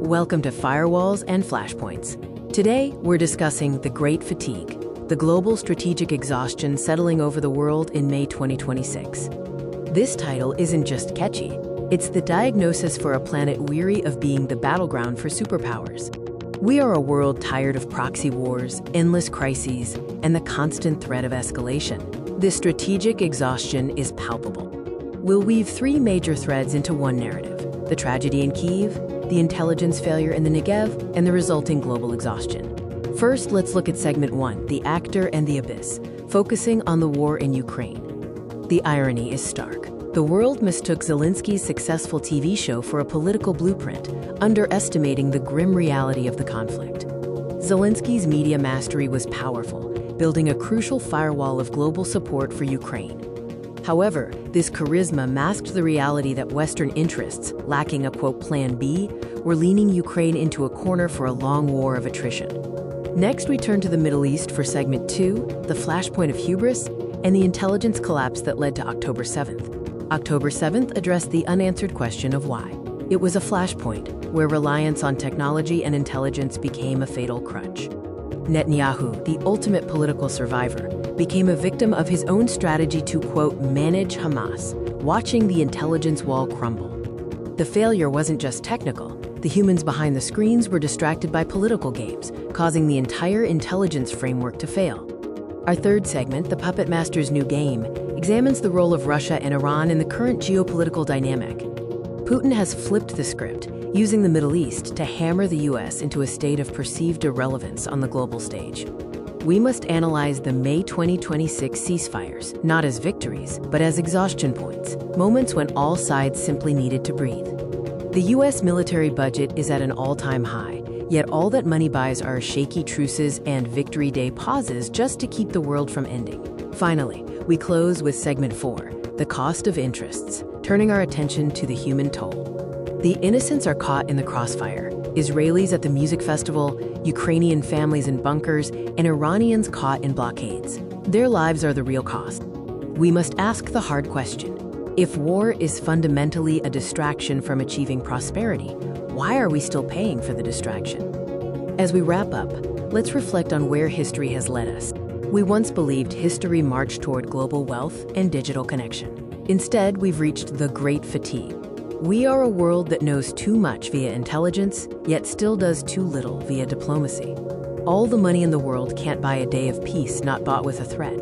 Welcome to Firewalls and Flashpoints. Today, we're discussing the Great Fatigue, the global strategic exhaustion settling over the world in May 2026. This title isn't just catchy, it's the diagnosis for a planet weary of being the battleground for superpowers. We are a world tired of proxy wars, endless crises, and the constant threat of escalation. This strategic exhaustion is palpable. We'll weave three major threads into one narrative: the tragedy in Kyiv, the intelligence failure in the Negev, and the resulting global exhaustion. First, let's look at segment 1, the actor and the abyss, focusing on the war in Ukraine. The irony is stark. The world mistook Zelensky's successful TV show for a political blueprint, underestimating the grim reality of the conflict. Zelensky's media mastery was powerful, building a crucial firewall of global support for Ukraine. However, this charisma masked the reality that Western interests, lacking a, quote, plan B, were leaning Ukraine into a corner for a long war of attrition. Next, we turn to the Middle East for segment 2, the flashpoint of hubris, and the intelligence collapse that led to October 7th. October 7th addressed the unanswered question of why. It was a flashpoint, where reliance on technology and intelligence became a fatal crutch. Netanyahu, the ultimate political survivor, became a victim of his own strategy to, quote, manage Hamas, watching the intelligence wall crumble. The failure wasn't just technical. The humans behind the screens were distracted by political games, causing the entire intelligence framework to fail. Our third segment, The Puppet Master's New Game, examines the role of Russia and Iran in the current geopolitical dynamic. Putin has flipped the script, using the Middle East to hammer the US into a state of perceived irrelevance on the global stage. We must analyze the May 2026 ceasefires, not as victories, but as exhaustion points, moments when all sides simply needed to breathe. The US military budget is at an all-time high, yet all that money buys are shaky truces and Victory Day pauses just to keep the world from ending. Finally, we close with segment 4, the cost of interests, turning our attention to the human toll. The innocents are caught in the crossfire. Israelis at the music festival, Ukrainian families in bunkers, and Iranians caught in blockades. Their lives are the real cost. We must ask the hard question. If war is fundamentally a distraction from achieving prosperity, why are we still paying for the distraction? As we wrap up, let's reflect on where history has led us. We once believed history marched toward global wealth and digital connection. Instead, we've reached the Great Fatigue. We are a world that knows too much via intelligence, yet still does too little via diplomacy. All the money in the world can't buy a day of peace not bought with a threat.